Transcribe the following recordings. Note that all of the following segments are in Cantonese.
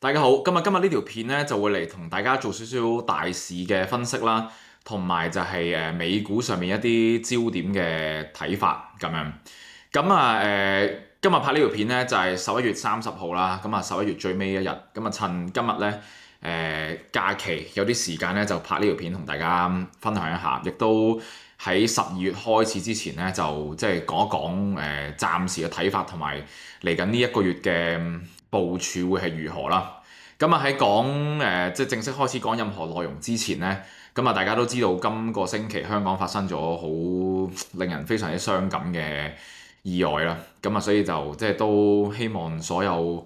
大家好，今日呢條片咧就會嚟同大家做少少大市嘅分析啦，同埋就係美股上面一啲焦點嘅睇法咁樣。今日拍呢條片咧就係11月30號啦，咁啊11月最尾一日，咁啊趁今日咧假期有啲時間咧就拍呢條片同大家分享一下，亦都喺12月開始之前咧就即係講一講暫時嘅睇法同埋嚟緊呢一個月嘅部署會係如何啦。咁啊喺講即係正式開始講任何內容之前呢，咁啊大家都知道今個星期香港發生咗好令人非常之傷感嘅意外啦。咁啊所以就即係都希望所有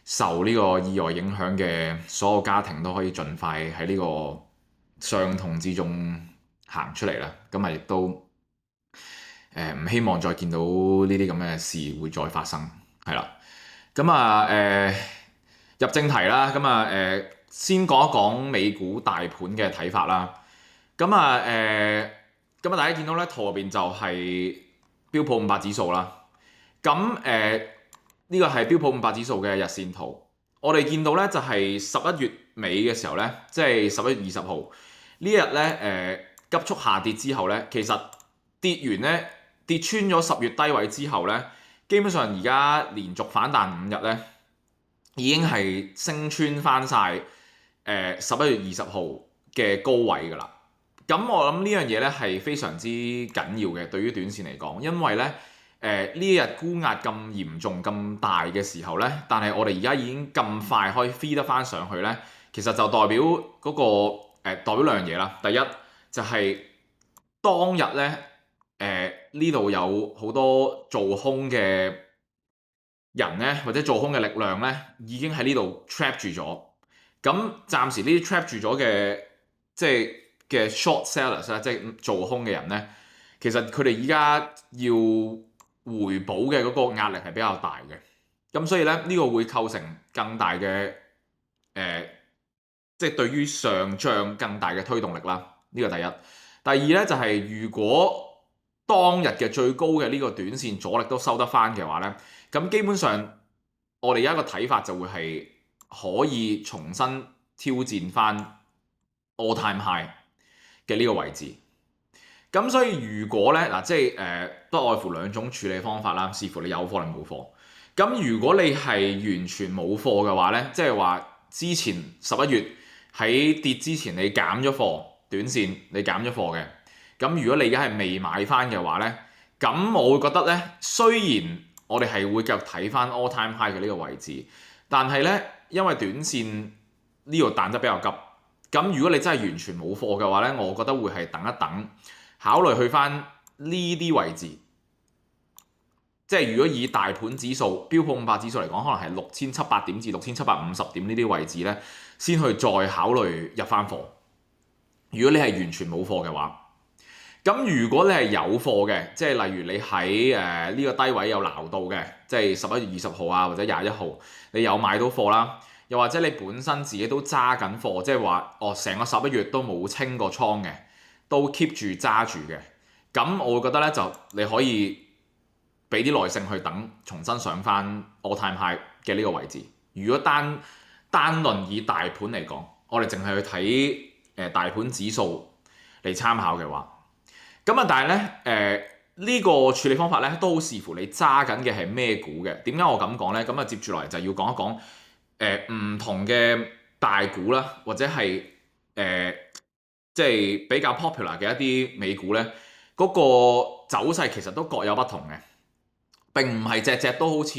受呢個意外影響嘅所有家庭都可以盡快喺呢個傷痛之中行出嚟啦。咁啊亦都唔希望再見到呢啲咁嘅事會再發生，係啦。入正題啦，先講一講美股大盤嘅睇法啦。大家見到咧圖入邊就係標普五百指數啦。呢個係標普五百指數嘅日線圖。我哋見到咧就係11月尾嘅時候咧，即係11月20號呢日咧急速下跌之後咧，其實跌完咧跌穿咗10月低位之後咧，基本上而家連續反彈5日咧，已經係升穿翻晒11月20號嘅高位㗎啦。咁我諗呢樣嘢咧係非常之緊要嘅，對於短線嚟講，因為咧呢一日沽壓咁嚴重咁大嘅時候咧，但係我哋而家已經咁快可以飛得翻上去咧，其實就代表嗰代表兩樣嘢啦。第一就係當日咧呢度有好多做空嘅人咧，或者做空嘅力量咧，已經喺呢度 trap 住咗。咁暫時呢啲 trap 住咗嘅即係嘅 short sellers 咧，即係做空嘅人咧，其實佢哋依家要回補嘅嗰個壓力係比較大嘅。咁所以咧，呢個會構成更大嘅即係對於上漲更大嘅推動力啦。呢個第一。第二咧就係如果當日嘅最高嘅呢個短線阻力都收得翻嘅話咧，咁基本上我哋有一個睇法就會係可以重新挑戰翻 all time high 嘅呢個位置。咁所以如果咧嗱，即係不外乎兩種處理方法啦，視乎你有貨定冇貨。咁如果你係完全冇貨嘅話咧，即係話之前11月喺跌之前你減咗貨，短線你減咗貨嘅。咁如果你而家係未買翻嘅話咧，咁我會覺得咧，雖然我哋係會繼續睇翻 all time high 嘅呢個位置，但係咧因為短線呢度彈得比較急，咁如果你真係完全冇貨嘅話咧，我覺得會係等一等，考慮去翻呢啲位置。即係如果以大盤指數標普五百指數嚟講，可能係6700點至6750點呢啲位置咧，先去再考慮入翻貨。如果你係完全冇貨嘅話，咁如果你係有貨嘅，即係例如你喺呢個低位有撈到嘅，即係11月20號啊或者21號，你有買到貨啦，又或者你本身自己都揸緊貨，即係話成個11月都冇清過倉嘅，都 keep 住揸住嘅，咁我會覺得咧就你可以俾啲耐性去等重新上翻 all time high 嘅呢個位置。如果單論以大盤嚟講，我哋淨係去睇大盤指數嚟參考嘅話。但係咧，呢個處理方法咧都好視乎你揸緊嘅係咩股嘅。點解我咁講咧？接住落嚟就要講一講唔同嘅大股啦，或者係即係比較 popular 嘅一啲美股咧，嗰個走勢其實都各有不同嘅，並唔係隻隻都好似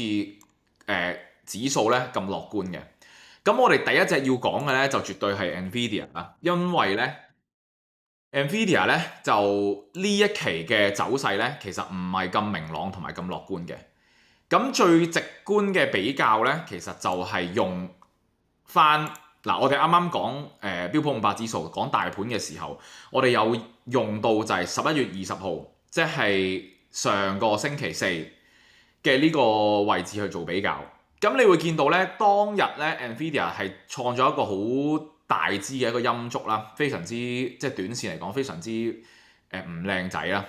指數咧咁樂觀嘅。咁我哋第一隻要講嘅咧就絕對係 Nvidia 啦，因為咧。Nvidia 咧就呢一期嘅走勢咧，其實唔係咁明朗同埋咁樂觀嘅。咁最直觀嘅比較咧，其實就係用翻嗱，我哋啱啱講標普五百指數講大盤嘅時候，我哋有用到就係11月20號，即係上個星期四嘅呢個位置去做比較。咁你會見到咧，當日咧 Nvidia 係創咗一個好大支嘅一個陰燭啦，非常之即係短線嚟講非常之唔靚仔啦。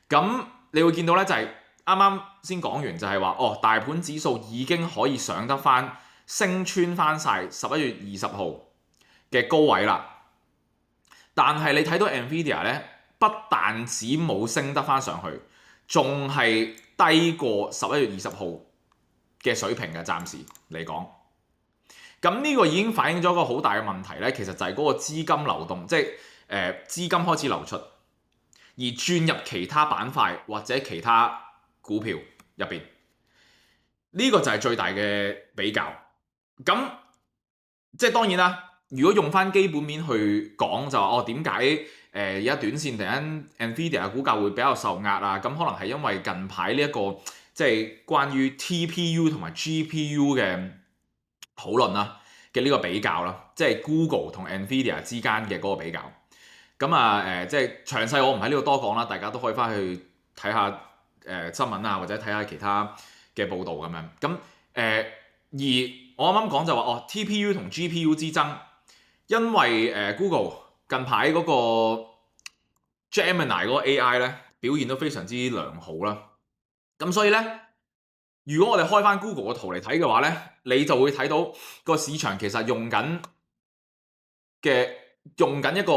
咁你會見到咧就係啱啱先講完就係話大盤指數已經可以上得翻升穿翻晒11月20號嘅高位啦。但係你睇到 Nvidia 咧，不但止冇升得翻上去，仲係低過11月20號嘅水平嘅，暫時嚟講。咁呢個已經反映咗一個好大嘅問題咧，其實就係嗰個資金流動，即係資金開始流出，而轉入其他板塊或者其他股票入邊，呢個就係最大嘅比較。咁即係當然啦，如果用翻基本面去講就話點解而家短線突然間 Nvidia 嘅股價會比較受壓啊？咁可能係因為近排呢一個即係關於 TPU 同埋 GPU 嘅討論啦嘅呢個比較啦，即係 Google 同 Nvidia 之間嘅嗰個比較。咁即係詳細我唔喺呢度多講啦，大家都可以翻去睇下新聞啊，或者睇下其他嘅報導咁樣。咁而我啱啱講就話TPU 同 GPU 之爭，因為Google 近排嗰個 Gemini 嗰個 AI 咧表現都非常之良好啦。咁所以咧，如果我哋開翻 Google 個圖嚟睇嘅話咧，你就會睇到個市場其實用緊一個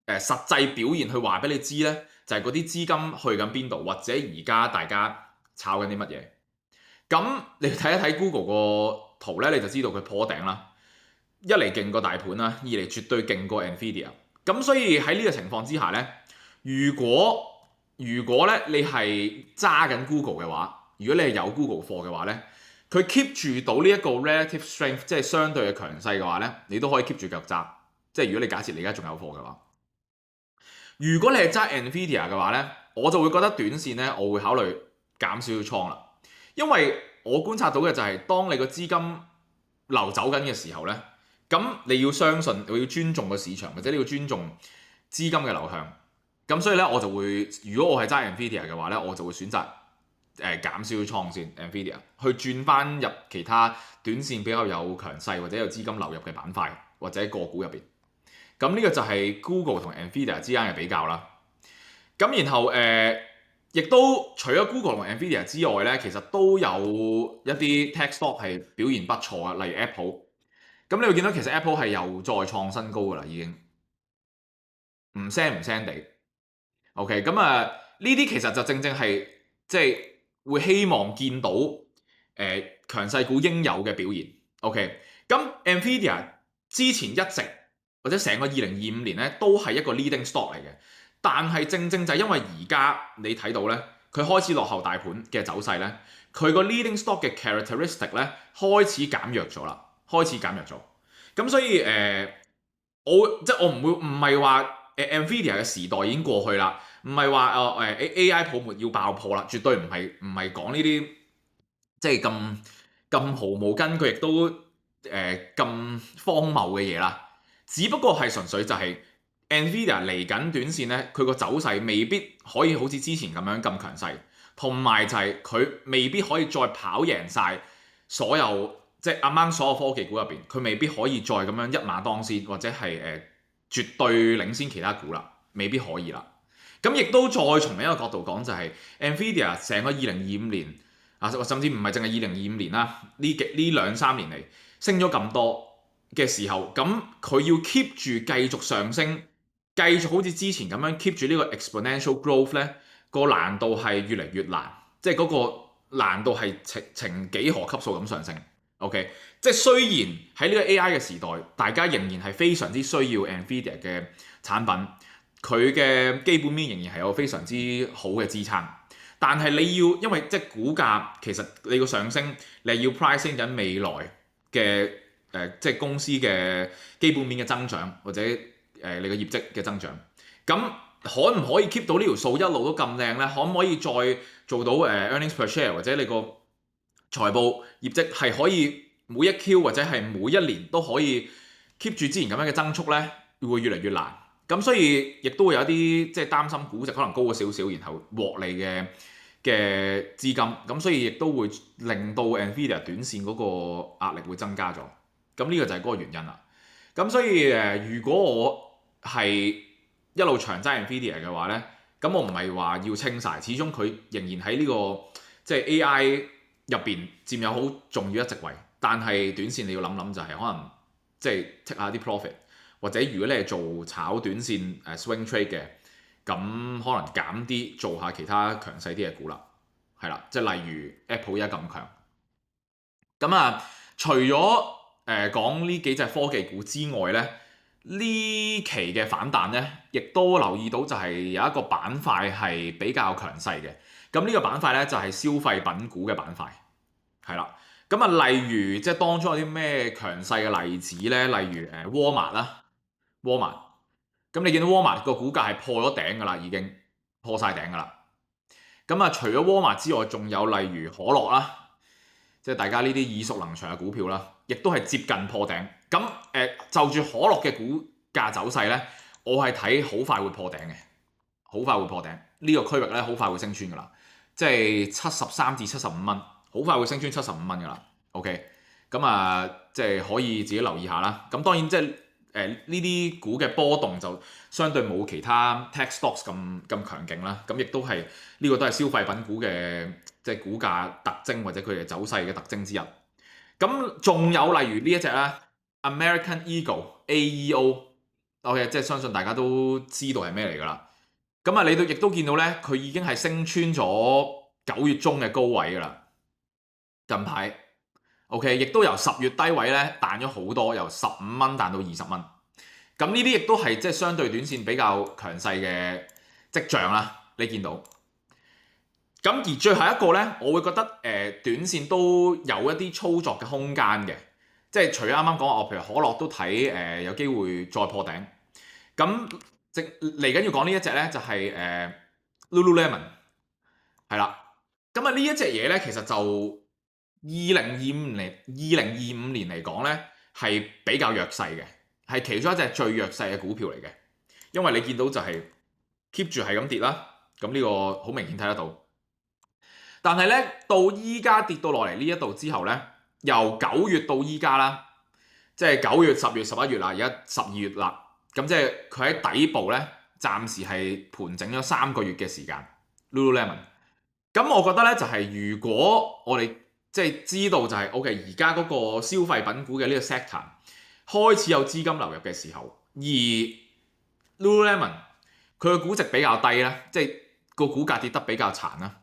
實際表現去話俾你知咧，就係嗰啲資金去緊邊度，或者而家大家炒緊啲乜嘢。咁你睇一睇 Google 個圖咧，你就知道佢破頂啦。一嚟勁過大盤啦，二嚟絕對勁過 Nvidia。咁所以喺呢個情況之下咧，如果咧你係揸緊 Google 嘅話，如果你係有 Google 貨嘅話咧，佢 keep 住到呢一個 relative strength， 即係相對嘅強勢嘅話咧，你都可以 keep 住腳揸。即係如果你假設你而家仲有貨嘅話，如果你係揸 Nvidia 嘅話咧，我就會覺得短線咧，我會考慮減少倉啦。因為我觀察到嘅就係，當你個資金流走緊嘅時候咧，咁你要相信，你要尊重個市場，或者你要尊重資金嘅流向。咁所以咧，我就會，如果我係揸 Nvidia 嘅話咧，我就會選擇減少倉先 Nvidia，去轉翻入其他短線比較有強勢或者有資金流入嘅板塊或者個股入邊。咁呢個就係 Google 同 Nvidia 之間嘅比較啦。咁然後亦都除咗 Google 同 Nvidia 之外咧，其實都有一啲 tech stock 係表現不錯啊，例如 Apple。咁你會見到其實 Apple 係又再創新高噶啦，已經唔聲地。OK， 咁呢啲其實就正正係即係會希望見到強勢股應有嘅表現。OK， 咁 Nvidia 之前一直或者成個2025年咧都係一個 leading stock 嚟嘅，但係正正就係因為而家你睇到咧，佢開始落後大盤嘅走勢咧，佢個 leading stock 嘅 characteristic 咧開始減弱咗啦，咁所以我唔係話Nvidia 嘅時代已經過去啦，唔係話AI 泡沫要爆破啦，絕對唔係講呢啲即係咁毫無根據，亦都咁荒謬嘅嘢啦。只不過係純粹就係 Nvidia 嚟緊短線咧，佢個走勢未必可以好似之前咁樣咁強勢，同埋就係佢未必可以再跑贏晒所有即係among所有科技股入邊，佢未必可以再咁樣一馬當先，或者係絕對領先其他股啦，未必可以啦。咁亦都再從另一個角度講，就係 Nvidia 成個2025年啊，甚至唔係淨係2025年啦，呢2-3年嚟升咗咁多嘅時候，咁佢要 keep 住繼續上升，繼續好似之前咁樣 keep 住呢個 exponential growth 咧，個難度係越嚟越難，即係嗰個難度係呈幾何級數咁上升。OK， 即係雖然喺呢個 AI 嘅時代，大家仍然係非常之需要 Nvidia 嘅產品，佢嘅基本面仍然係有非常之好嘅支撐，但係你要因為即係股價其實你個上升，你係要 pricing 緊未來嘅即係公司嘅基本面嘅增長，或者你嘅業績嘅增長，咁可唔可以 keep 到呢條數一路都咁靚咧？可唔可以再做到earnings per share 或者你個財報業績係可以每一 Q 或者係每一年都可以 keep 住之前咁樣嘅增速咧？會越嚟越難。咁所以亦都會有一啲即係擔心估值可能高咗少少，然後獲利嘅資金，咁所以亦都會令到 Nvidia 短線嗰個壓力會增加咗。咁呢個就係嗰個原因啦。咁所以如果我係一路長揸 Nvidia 嘅話咧，咁我唔係話要清晒，始終佢仍然喺呢個即係 AI 入邊佔有好重要一席位。但係短線你要諗諗就係可能即係 take 下啲 profit，或者如果你係做炒短線swing trade 嘅，咁可能減啲做下其他強勢啲嘅股啦，係啦，即係例如 Apple 而家咁強。咁啊，除咗講呢幾隻科技股之外咧，呢期嘅反彈咧，亦都留意到就係有一個板塊係比較強勢嘅。咁呢個板塊咧就係消費品股嘅板塊，係啦。咁啊，例如即係當中有啲咩強勢嘅例子咧，例如沃爾瑪啦，沃爾瑪。咁你見到沃爾瑪個股價係破咗頂㗎啦，已經破晒頂㗎啦。咁啊，除咗沃爾瑪之外，仲有例如可樂啦。即係大家呢啲耳熟能詳嘅股票啦，亦都係接近破頂。咁就住可樂嘅股價走勢咧，我係睇好快會破頂嘅，好快會破頂。呢個區域咧好快會升穿㗎啦，即係73至75蚊，好快會升穿75蚊㗎啦。OK，咁啊，即係可以自己留意下啦。咁當然即係呢啲股嘅波動就相對冇其他 tech stocks 咁強勁啦。咁亦都係呢個都係消費品股嘅即係股價特徵或者佢哋走勢嘅特徵之一。咁仲有例如呢一隻啦 American Eagle AEO，OK，即係相信大家都知道係咩嚟㗎啦。咁啊，你亦都見到咧，佢已經係升穿咗9月中嘅高位㗎啦。近排 OK， 亦都由10月低位咧彈咗好多，由15蚊彈到20蚊。咁呢啲亦都係即係相對短線比較強勢嘅跡象啦。你見到。咁而最後一個咧，我會覺得短線都有一啲操作嘅空間嘅，即係除咗啱啱講話，譬如可樂都睇有機會再破頂。咁即嚟緊要講呢一隻咧，就係Lululemon 係啦。咁啊呢一隻嘢咧，其實就2025年嚟講咧，係比較弱勢嘅，係其中一隻最弱勢嘅股票嚟嘅，因為你見到就係 keep 住係咁跌啦。咁呢個好明顯睇得到。但係咧，到依家跌到落嚟呢一度之後咧，由9月到依家啦，即係9月、10月、11月啦，而家12月啦，咁即係佢喺底部咧，暫時係盤整咗3個月嘅時間。Lululemon， 咁我覺得咧就係如果我哋即係知道就係 OK，而家嗰個消費品股嘅呢個 sector 開始有資金流入嘅時候，而 Lululemon 佢嘅估值比較低啦，即係個股價跌得比較殘啦。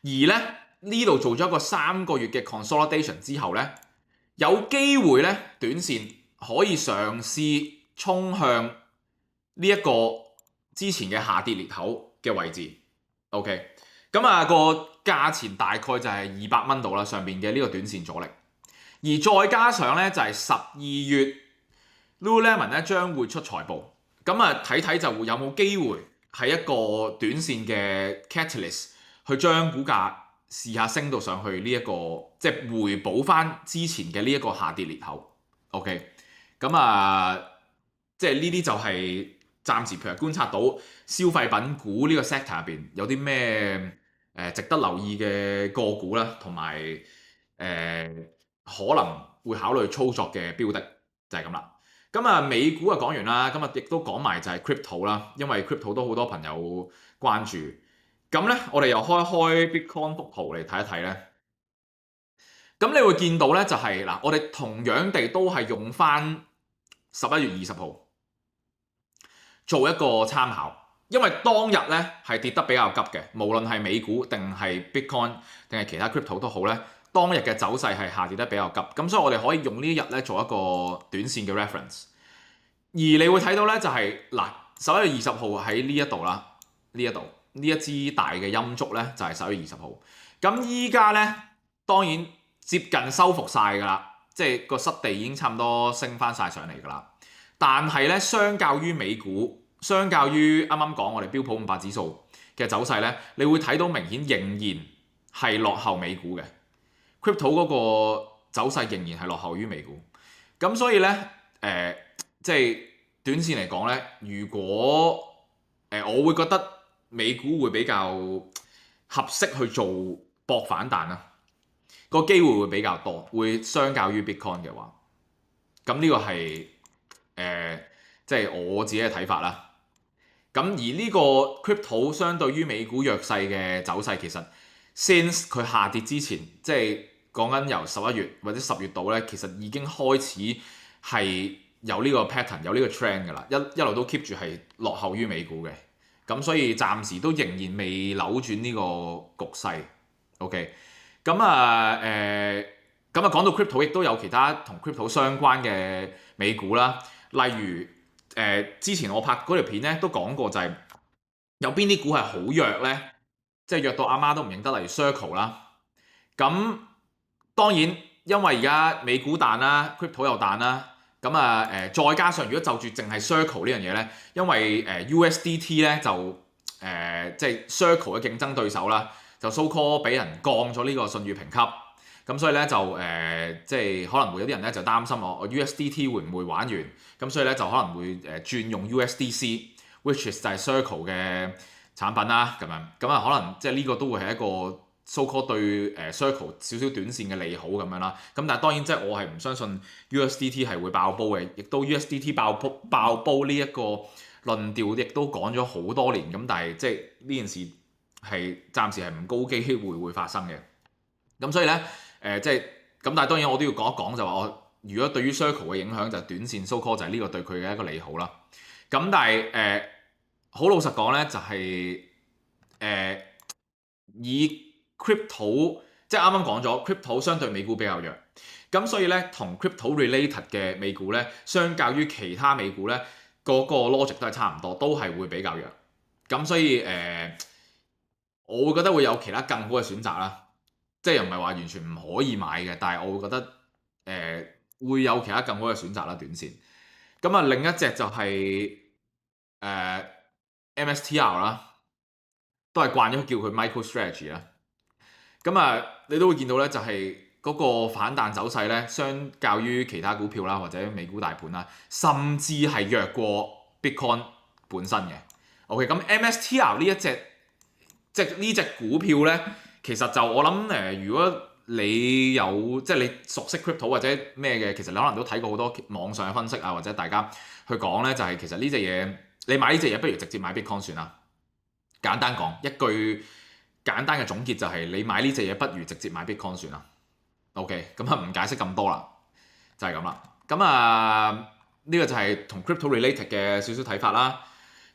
而咧呢度做咗一個3個月嘅 consolidation 之後咧，有機會咧短線可以嘗試衝向呢一個之前嘅下跌裂口嘅位置。OK， 咁啊個價錢大概就係200蚊度啦，上邊嘅呢個短線阻力。而再加上咧就係12月 Lululemon 咧將會出財報，咁啊睇睇就會有冇機會係一個短線嘅 catalyst。去將股價試下升到上去呢一個，即係回補翻之前嘅呢一個下跌裂口。OK， 咁啊，即係呢啲就係暫時譬如觀察到消費品股呢個 sector 入邊有啲咩值得留意嘅個股啦，同埋可能會考慮操作嘅標的就係咁啦。咁啊，美股啊講完啦，咁啊亦都講埋就係 crypto 啦，因為 crypto 都好多朋友關注。咁咧，我哋又開 Bitcoin 幅圖嚟睇一睇咧。咁你會見到咧，就係嗱，我哋同樣地都係用翻11月20號做一個參考，因為當日咧係跌得比較急嘅，無論係美股定係 Bitcoin 定係其他 crypto 都好咧，當日嘅走勢係下跌得比較急。咁所以我哋可以用呢一日咧做一個短線嘅 reference。而你會睇到咧，就係嗱11月20號喺呢一度啦，呢一度。呢一支大嘅陰燭咧，就係11月20號。咁依家咧，當然接近收復晒㗎啦，即係個失地已經差唔多升翻晒上嚟㗎啦。但係咧，相較於美股，相較於啱啱講我哋標普500指數嘅走勢咧，你會睇到明顯仍然係落後美股嘅 crypto 嗰個走勢仍然係落後於美股。咁所以咧，即係短線嚟講咧，如果我會覺得美股會比較合適去做博反彈啦，個機會會比較多，會相較於 Bitcoin 嘅話，咁呢個係即係我自己嘅睇法啦。咁而呢個 crypto 相對於美股弱勢嘅走勢，其實 since 佢下跌之前，即係講緊由11月或者10月度咧，其實已經開始係有呢個 pattern 有呢個 trend 㗎啦，一路都 keep 住係落後於美股嘅，咁所以暫時都仍然未扭轉呢個局勢。OK，咁講到 crypto 亦都有其他同 crypto 相關嘅美股啦，例如之前我拍嗰條片咧都講過就係有邊啲股係好弱咧，即係弱到阿媽都唔認得，例如 Circle 啦。咁當然因為而家美股彈啦，crypto 又彈啦，咁再加上如果就住淨係 Circle 呢樣嘢咧，因為USDT 咧就即係 Circle 嘅競爭對手啦，就 so call 俾人降咗呢個信譽評級，咁所以咧就即係可能會有啲人咧就擔心我 USDT 會唔會玩完，咁所以咧就可能會轉用 USDC，which is 就係 Circle 嘅產品啦，咁樣可能即係呢個都會係一個 so call 對Circle 少少短線嘅利好咁樣啦。咁但係當然即係我係唔相信 USDT 係會爆煲嘅，亦都 USDT 爆煲呢一個論調亦都講咗好多年。咁但係即係呢件事係暫時係唔高機會發生嘅。咁所以咧即係咁，但係當然我都要講一講就話我如果對於 Circle 嘅影響就係短線 so call 就係呢個對佢嘅一個利好啦。咁但係好老實講咧，就係以 crypto 即係啱啱講咗 crypto 相對美股比較弱，咁所以咧同 crypto related 嘅美股咧，相較於其他美股咧，嗰個 logic 都係差唔多，都係會比較弱。咁所以我會覺得會有其他更好嘅選擇啦，即係又唔係話完全唔可以買嘅，但係我會覺得會有其他更好嘅選擇啦，短線。咁另一隻就係MSTR 啦，都係慣咗叫佢 MicroStrategy 啦。咁你都會見到咧，就係嗰個反彈走勢咧，相較於其他股票啦，或者美股大盤啦，甚至係弱過 Bitcoin 本身嘅。OK，咁 MSTR 呢一隻即係呢隻股票咧，其實就我諗如果你有即係你熟悉 crypto 或者咩嘅，其實你可能都睇過好多網上嘅分析啊，或者大家去講咧，就係其實呢隻嘢你買呢隻嘢，不如直接買 Bitcoin 算啦。簡單講一句簡單嘅總結就係你買呢隻嘢不如直接買 Bitcoin 算啦。OK，咁唔解釋咁多啦，就係咁啦。咁呢個就係同 crypto related 嘅少少睇法啦。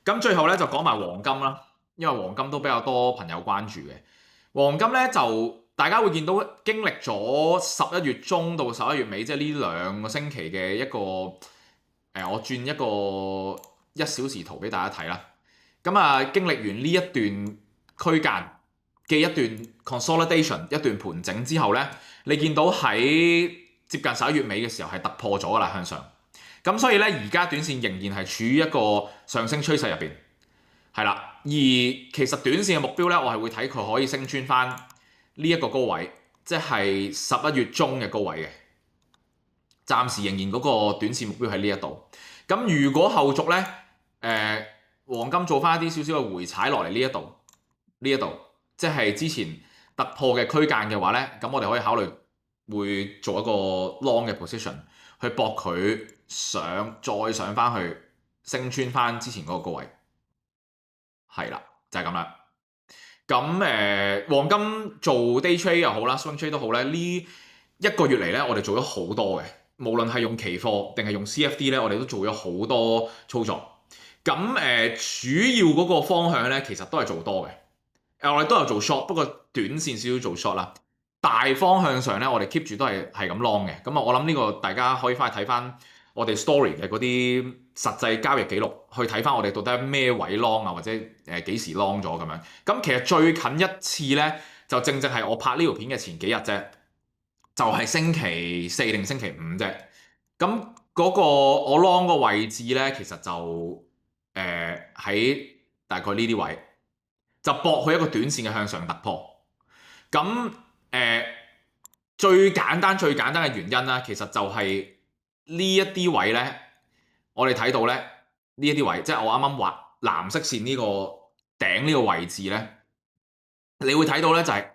咁最後咧就講埋黃金啦，因為黃金都比較多朋友關注嘅。黃金咧就大家會見到經歷咗11月中到11月尾，即係呢2個星期嘅一個我轉一個1小時圖俾大家睇啦。咁經歷完呢一段區間嘅一段 consolidation 一段盤整之後咧，你見到喺接近11月尾嘅時候係突破咗㗎啦向上。咁所以咧而家短線仍然係處於一個上升趨勢入邊，係啦。而其實短線嘅目標咧，我係會睇佢可以升穿翻呢一個高位，即係11月中嘅高位嘅。暫時仍然嗰個短線目標喺呢一度。咁如果後續咧黃金做翻一啲少少嘅回踩落嚟呢一度，即係之前突破嘅區間嘅話咧，咁我哋可以考慮會做一個 long 嘅 position 去搏佢再上翻去升穿翻之前嗰個高位，係啦，就係咁啦。咁黃金做 day trade 又好啦 swing trade 都好咧，呢1個月嚟咧，我哋做咗好多嘅，無論係用期貨定係用 CFD 咧，我哋都做咗好多操作。咁主要嗰個方向咧，其實都係做多嘅。我哋都有做 short， 不過短線少少做 short 啦。大方向上咧，我哋 keep 住都係咁 long 嘅。咁我諗呢個大家可以翻去睇翻我哋 story 嘅嗰啲實際交易記錄，去睇翻我哋到底咩位 long 啊，或者幾時 long 咗咁樣。咁其實最近一次咧，就正係我拍呢條片嘅前幾日啫，就係星期4定星期5啫。咁嗰個我 long 個位置咧，其實就喺大概呢啲位，就搏佢一個短線嘅向上突破。咁最簡單嘅原因啦，其實就係呢一啲位咧，我哋睇到咧呢一啲位，即係我啱啱畫藍色線呢個頂呢個位置咧，你會睇到咧就係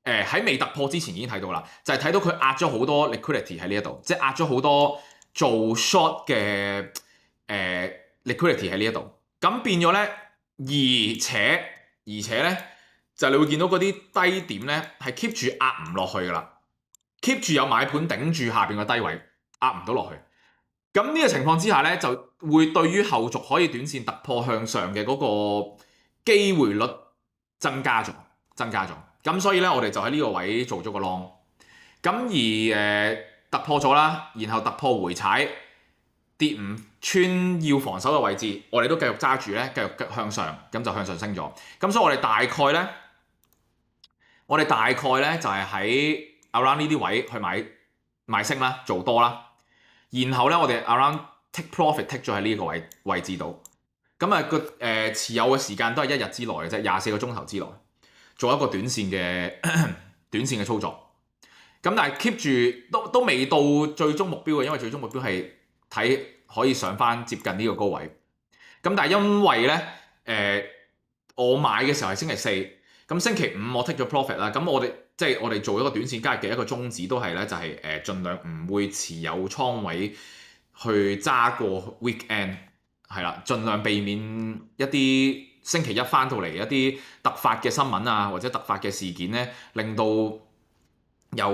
喺未突破之前已經睇到啦，就係睇到佢壓咗好多 liquidity 喺呢一度，即係壓咗好多做 short 嘅liquidity 喺呢一度。咁變咗咧，而且咧，就係你會見到嗰啲低點咧係 keep 住壓唔落去噶啦。keep 住有買盤頂住下邊個低位，壓唔到落去。咁呢個情況之下咧，就會對於後續可以短線突破向上嘅嗰個機會率增加咗。咁所以咧，我哋就喺呢個位做咗個 long。咁而突破咗啦，然後突破回踩跌唔穿要防守嘅位置，我哋都繼續揸住咧，繼續向上，咁就向上升咗。咁所以我哋大概咧就係喺 around 呢啲位去買升啦，做多啦。然後咧，我哋 around take profit take 咗喺呢個位置度。咁啊持有嘅時間都係一日之內嘅啫，24個鐘頭之內做一個短線嘅操作。咁但係 keep 住都未到最終目標嘅，因為最終目標係睇可以上翻接近呢個高位。咁但係因為咧我買嘅時候係星期四，咁星期五我 take 咗 profit 啦。咁我哋做一個短線交易嘅一個宗旨都係咧，就係盡量唔會持有倉位去揸過 weekend， 係啦，盡量避免一啲星期一翻到嚟一啲突發嘅新聞啊，或者突發嘅事件咧，令到有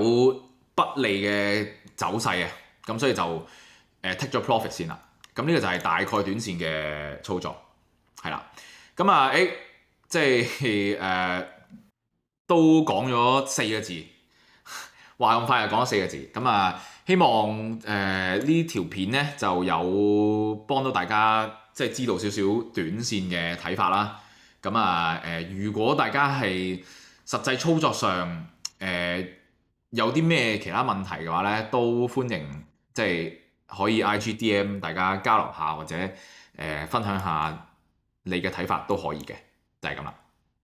不利嘅走勢啊。咁所以就take 咗 profit 先啦。咁呢個就係大概短線嘅操作，係啦。咁啊即係都講咗4個字，話咁快就講咗4個字。咁啊，希望呢條片咧就有幫到大家，即係知道少少短線嘅睇法啦。咁啊如果大家係實際操作上有啲咩其他問題嘅話咧，都歡迎即係可以 IG DM 大家交流下，或者分享下你嘅睇法都可以嘅，就係咁啦。